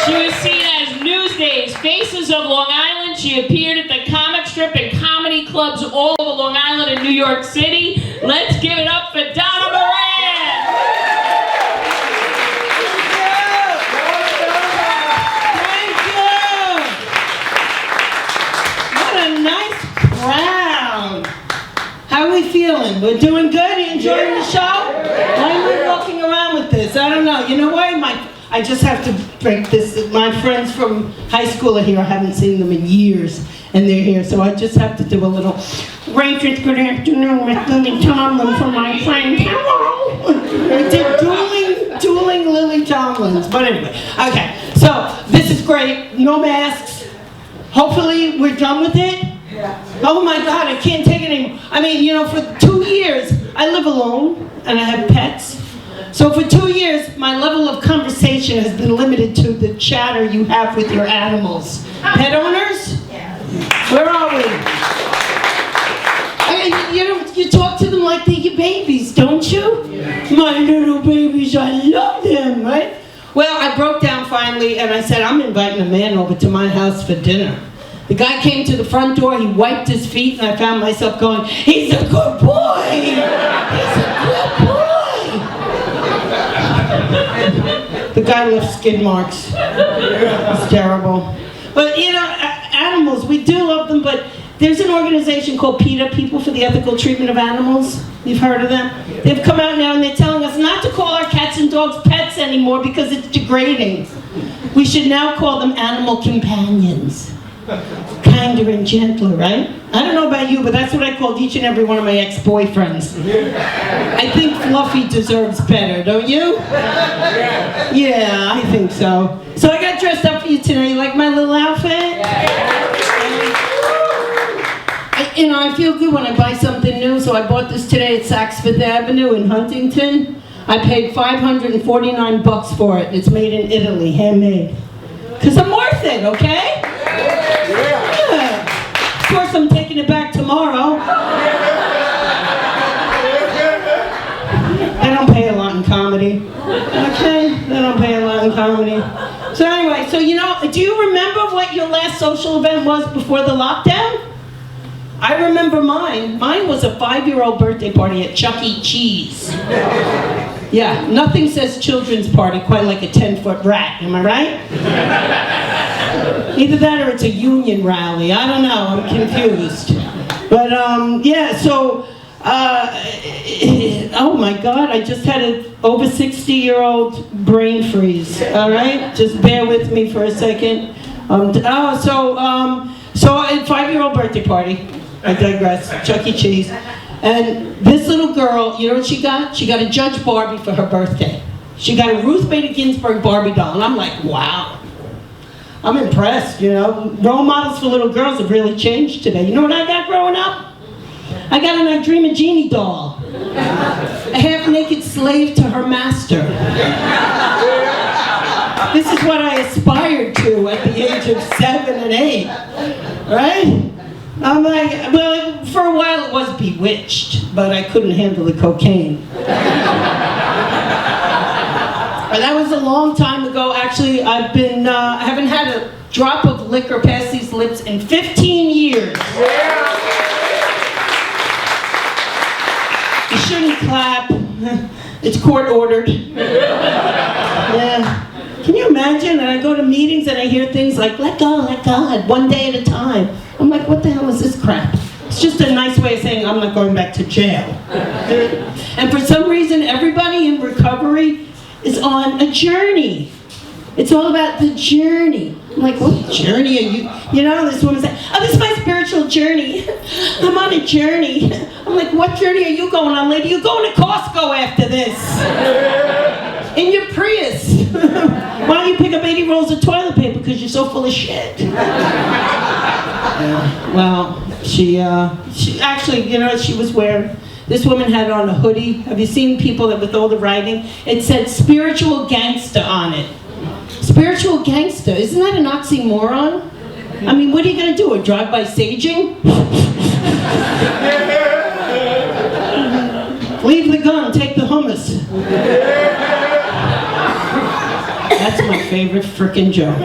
She was seen as Newsday's Faces of Long Island. She appeared at the comic strip and comedy clubs all over Long Island and New York City. Let's give it up for Donna Moran! Thank you! What a nice crowd! How are we feeling? We're doing good? You enjoying the show? Why am I walking around with this? I don't know. You know what? I just have to break this. My friends from high school are here. I haven't seen them in years, and they're here. So I just have to do a little Rachel's good afternoon with Lily Tomlin for my friend. Hello! I did dueling Lily Tomlins. But anyway, okay. So this is great. No masks. Hopefully we're done with it. Oh my God, I can't take it anymore. I mean, you know, for 2 years, I live alone, and I have pets. So for 2 years, my level of conversation has been limited to the chatter you have with your animals. Pet owners? Where are we? You talk to them like they're your babies, don't you? My little babies, I love them, right? Well, I broke down finally, and I said, I'm inviting a man over to my house for dinner. The guy came to the front door, he wiped his feet, and I found myself going, he's a good boy! He's a good boy! The guy left skid marks. It's terrible. But you know, animals, we do love them, but there's an organization called PETA, People for the Ethical Treatment of Animals. You've heard of them? They've come out now and they're telling us not to call our cats and dogs pets anymore because it's degrading. We should now call them animal companions. Kinder and gentler, right? I don't know about you, but that's what I called each and every one of my ex-boyfriends. I think Fluffy deserves better, don't you? Yeah, I think so. So I got dressed up for you today. You like my little outfit? I feel good when I buy something new, so I bought this today at Saks Fifth Avenue in Huntington. I paid $549 for it. It's made in Italy, handmade. Because I'm worth it, okay? Yeah. Of course, I'm taking it back tomorrow. They don't pay a lot in comedy. Okay? They don't pay a lot in comedy. So anyway, so do you remember what your last social event was before the lockdown? I remember mine. Mine was a 5-year-old birthday party at Chuck E. Cheese. Yeah, nothing says children's party quite like a 10-foot rat, am I right? Either that or it's a union rally. I don't know, I'm confused. But yeah, so, oh my God, I just had an over 60-year-old brain freeze, all right? Just bear with me for a second. So a 5-year-old birthday party. I digress, Chuck E. Cheese. And this little girl, you know what she got? She got a Judge Barbie for her birthday. She got a Ruth Bader Ginsburg Barbie doll. And I'm like, wow. I'm impressed, Role models for little girls have really changed today. You know what I got growing up? I got an I Dream a Genie doll. A half-naked slave to her master. This is what I aspired to at the age of 7 and 8. Right? I'm like, well, for a while it was Bewitched, but I couldn't handle the cocaine. That was a long time ago. Actually, I haven't had a drop of liquor past these lips in 15 years. You shouldn't clap. It's court ordered. Yeah. Can you imagine? And I go to meetings and I hear things like, let God, one day at a time. I'm like, what the hell is this crap? It's just a nice way of saying I'm not going back to jail. And for some reason, everybody in recovery is on a journey. It's all about the journey. I'm like, what journey are you? This woman said, oh, this is my spiritual journey. I'm on a journey. I'm like, what journey are you going on, lady? You're going to Costco after this. In your Prius. Why don't you pick up 80 rolls of toilet paper because you're so full of shit? Well, she actually, she was wearing, this woman had on a hoodie. Have you seen people with all the writing? It said spiritual gangster on it. Spiritual gangster, isn't that an oxymoron? I mean, what are you going to do, a drive-by saging? Leave the gun, take the hummus. That's my favorite frickin' joke.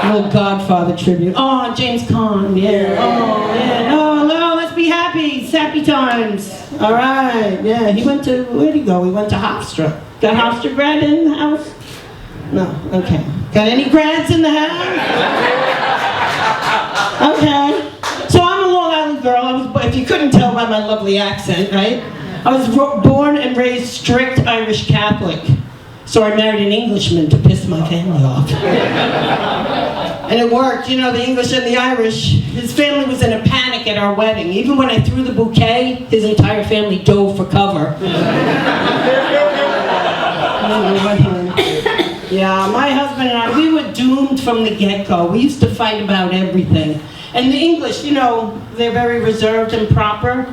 Little Godfather tribute. Oh, James Caan, yeah. Oh, yeah. No, let's be happy. It's happy times. All right, yeah. He went to, where'd he go? He went to Hofstra. Got Hofstra grad in the house? No, okay. Got any grads in the house? Okay. So I'm a Long Island girl. If you couldn't tell by my lovely accent, right? I was born and raised strict Irish Catholic. So I married an Englishman to piss my family off. And it worked, you know, the English and the Irish. His family was in a panic at our wedding. Even when I threw the bouquet, his entire family dove for cover. Yeah, my husband and I, we were doomed from the get-go. We used to fight about everything. And the English, you know, they're very reserved and proper.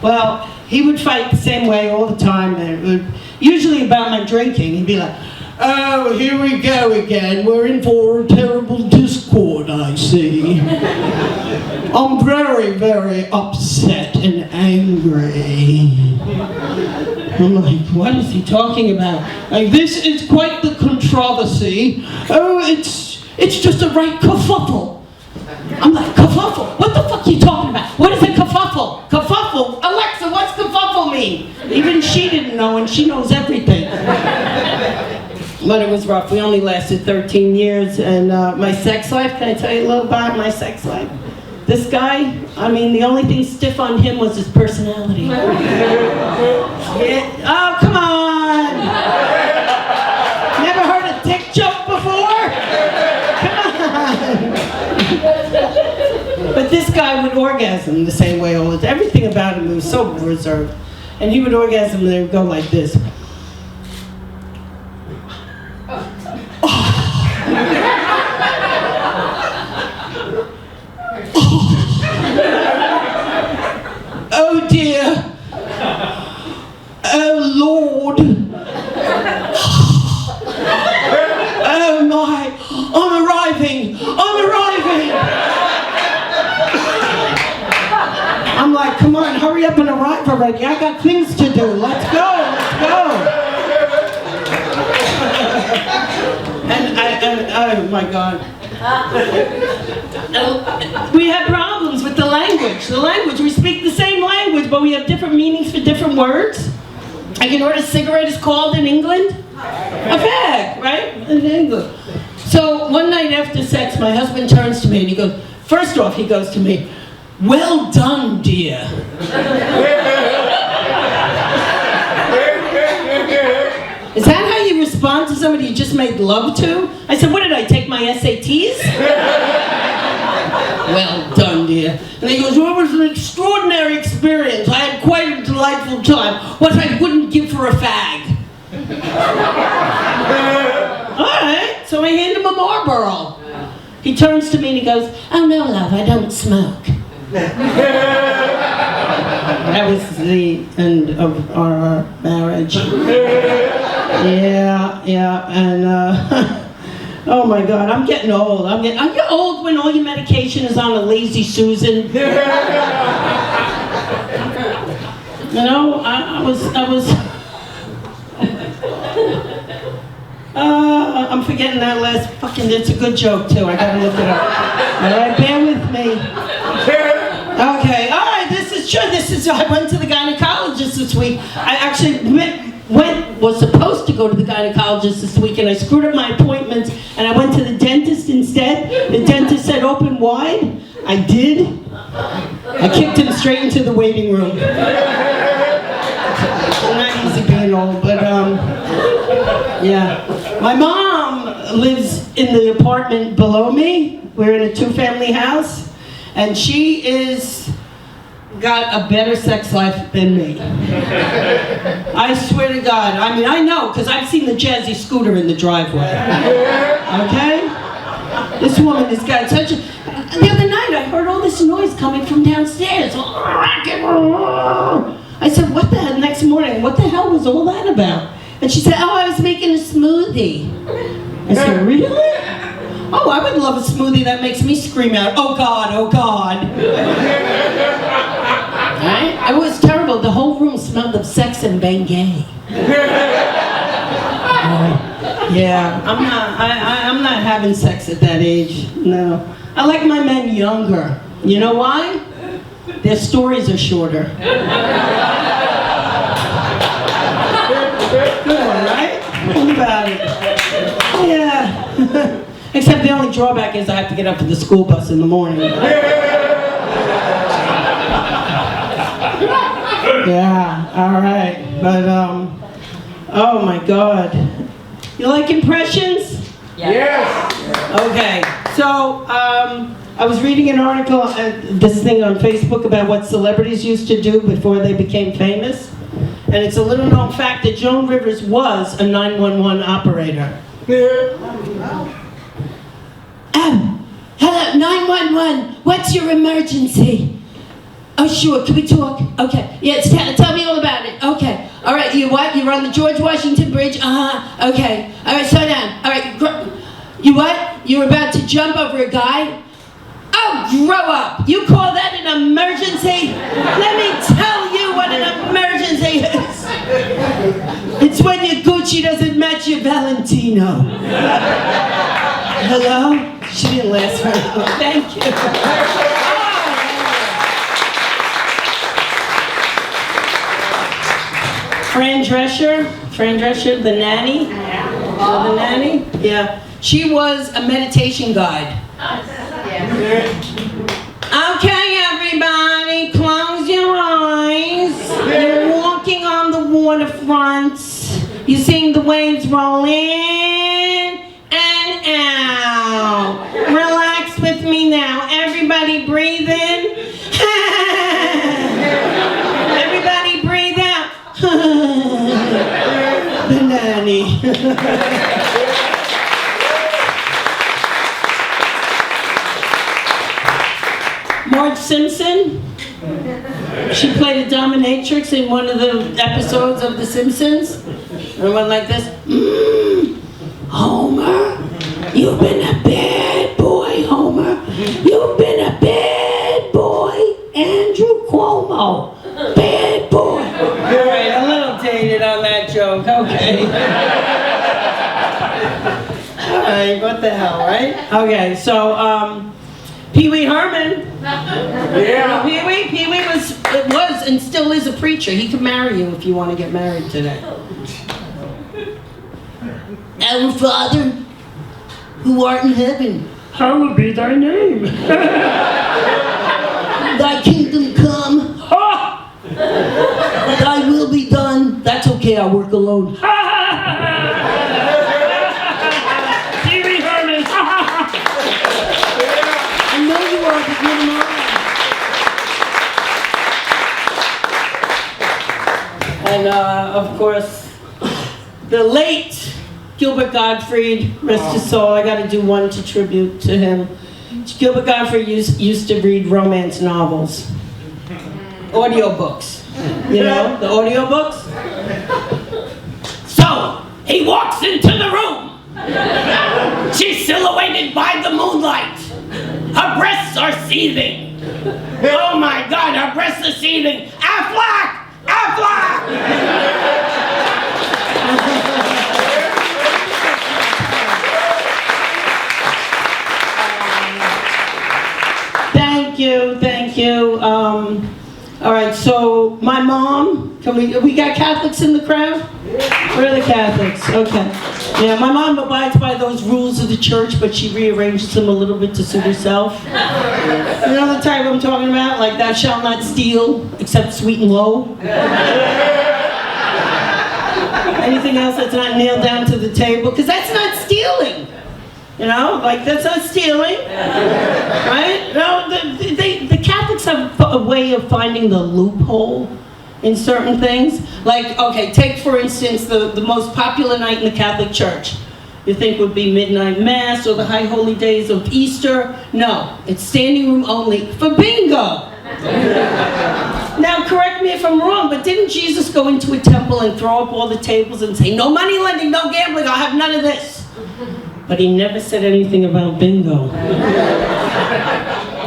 Well, he would fight the same way all the time. Usually about my drinking. He'd be like, oh, here we go again. We're in for a terrible discord, I see. I'm very, very upset and angry. I'm like, what is he talking about? Like, this is quite the controversy. Oh, it's just a right kerfuffle. I'm like, kerfuffle? What the fuck are you talking about? What is a kerfuffle? Kerfuffle? Alexa, what's kerfuffle mean? Even she didn't know, and she knows everything. But it was rough. We only lasted 13 years, and my sex life, can I tell you a little about my sex life? This guy, I mean, the only thing stiff on him was his personality. Yeah. Oh, come on! Never heard a dick joke before? Come on! But this guy would orgasm the same way all the time. Everything about him was so reserved. And he would orgasm and they would go like this. Oh dear. Oh Lord. Oh my. I'm arriving. I'm like, come on, hurry up and arrive already. I got things to do. Let's go. And oh my God. We have problems with the language. We speak the same language, but we have different meanings for different words. Like, you know what a cigarette is called in England? A fag, right? In England. So one night after sex, my husband turns to me and he goes, first off, he goes to me, well done, dear. Is that how you respond to somebody you just made love to? I said, what did I take my SATs? Well done, dear. And he goes, well, it was an extraordinary experience. I had quite a delightful time. What I wouldn't give for a fag. All right, so I hand him a Marlboro. He turns to me and he goes, oh no, love, I don't smoke. That was the end of our marriage. Yeah, and oh my God, I'm getting old. I get old when all your medication is on a Lazy Susan. You know, I was. I'm forgetting that last fucking. It's a good joke too. I gotta look it up. All right, bear with me. Okay, all right. This is true. I went to the gynecologist this week. I actually was supposed to go to the gynecologist this week, and I screwed up my appointments, and I went to the dentist instead. The dentist said open wide. I did. I kicked him straight into the waiting room. Not easy being old, but yeah. My mom lives in the apartment below me. We're in a two-family house, and she got a better sex life than me. I swear to God. I mean, I know, because I've seen the jazzy scooter in the driveway. Okay? This woman has got such a... The other night, I heard all this noise coming from downstairs. I said, what the hell, next morning, what the hell was all that about? And she said, oh, I was making a smoothie. I said, really? Oh, I would love a smoothie that makes me scream out, oh God, oh God. Right? It was terrible. The whole room smelled of sex and Bengay. Yeah, I'm not having sex at that age, no. I like my men younger. You know why? Their stories are shorter. Good one, right? Think about it. Yeah. Except the only drawback is I have to get up for the school bus in the morning. Yeah, all right. But, oh my God. You like impressions? Yes. Okay, so I was reading an article, this thing on Facebook about what celebrities used to do before they became famous. And it's a little known fact that Joan Rivers was a 911 operator. Hello, 911, what's your emergency? Oh, sure, can we talk? Okay, yes, tell me all about it. Okay, all right, you what? You're on the George Washington Bridge? Uh-huh, okay. All right, slow down. All right, you what? You're about to jump over a guy? Oh, grow up. You call that an emergency? Let me tell you what an emergency is. It's when your Gucci doesn't match your Valentino. Hello? She didn't last very long. Thank you. Fran Drescher, the nanny. The nanny? Yeah. She was a meditation guide. Okay, everybody, close your eyes. You're walking on the waterfront. You're seeing the waves roll in and out. Relax with me now. Everybody breathe in. Everybody breathe out. The nanny. Marge Simpson, she played a dominatrix in one of the episodes of The Simpsons. And went like this. Homer, you've been a bad boy, Homer. You've been a bad boy, Andrew Cuomo. Bad boy. All right, a little dated on that joke, okay. All right, what the hell, right? Okay, so, Pee Wee Herman. Yeah. Pee Wee was and still is a preacher. He could marry you if you want to get married today. Our Father, who art in heaven, Hallowed be thy name. thy kingdom come, thy will be done. That's okay, I'll work alone. Pee Wee Herman. I know you are, but you're not. And of course, the late Gilbert Gottfried, rest his soul. I got to do one to tribute to him. Gilbert Gottfried used to read romance novels, audiobooks. You know, the audiobooks? So, he walks into the room. She's silhouetted by the moonlight. Her breasts are seething. Oh my God, her breasts are seething. Affleck! Affleck! Thank you. All right, so my mom, we got Catholics in the crowd? Where are the Catholics? Okay. Yeah, my mom abides by those rules of the church, but she rearranges them a little bit to suit herself. You know the type I'm talking about? Like, thou shalt not steal, except sweet and low. Anything else that's not nailed down to the table? Because that's not stealing. You know, like, that's not stealing, right? No, the Catholics have a way of finding the loophole in certain things. Like, okay, take for instance the most popular night in the Catholic Church. You think would be midnight mass or the high holy days of Easter. No, it's standing room only for bingo. Now, correct me if I'm wrong, but didn't Jesus go into a temple and throw up all the tables and say, no money lending, no gambling, I'll have none of this? But he never said anything about bingo.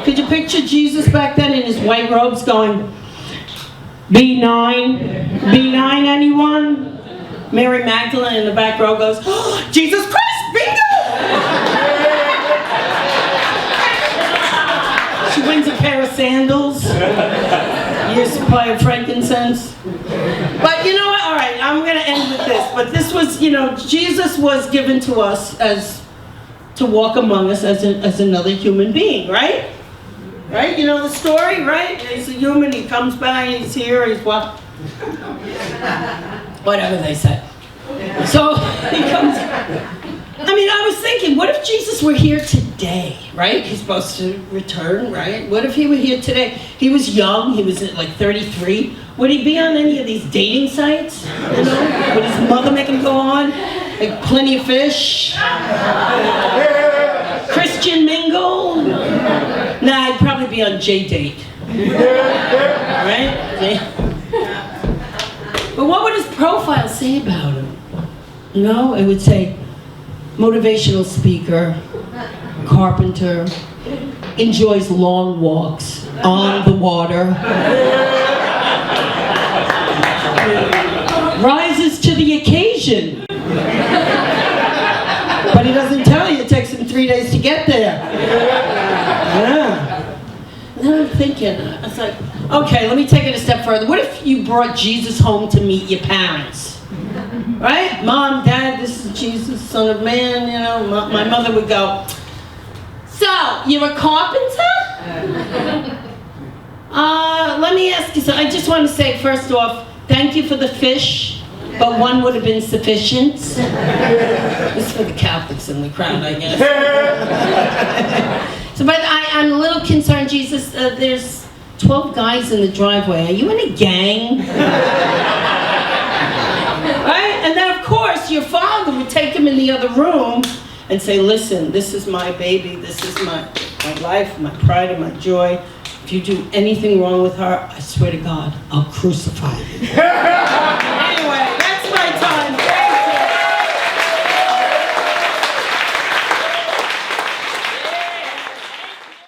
Could you picture Jesus back then in his white robes going, B9? B9 anyone? Mary Magdalene in the back row goes, "Oh, Jesus Christ, bingo!" She wins a pair of sandals, year's supply of frankincense. But you know what? All right, I'm going to end with this. But this was, Jesus was given to us to walk among us as another human being, right? Right? You know the story, right? He's a human, he comes by, he's here, he's what? Whatever they said. So he comes. I was thinking, what if Jesus were here today, right? He's supposed to return, right? What if he were here today? He was young, he was like 33. Would he be on any of these dating sites? Would his mother make him go on? Like Plenty of Fish? Christian Mingle? Nah, I'd probably be on J-Date. Right? But what would his profile say about him? It would say, motivational speaker, carpenter, enjoys long walks on the water, rises to the occasion. But he doesn't tell you it takes him 3 days to get there. Yeah. Then I'm thinking, I was like, okay, let me take it a step further. What if you brought Jesus home to meet your parents? Right? Mom, Dad, this is Jesus, Son of Man, My mother would go, "So, you're a carpenter?" Let me ask you something. I just want to say, first off, thank you for the fish, but one would have been sufficient. This is for the Catholics in the crowd, I guess. But I'm a little concerned, Jesus. There's 12 guys in the driveway. Are you in a gang? Right? And then, of course, your father would take him in the other room and say, "Listen, this is my baby. This is my life, my pride, and my joy. If you do anything wrong with her, I swear to God, I'll crucify you."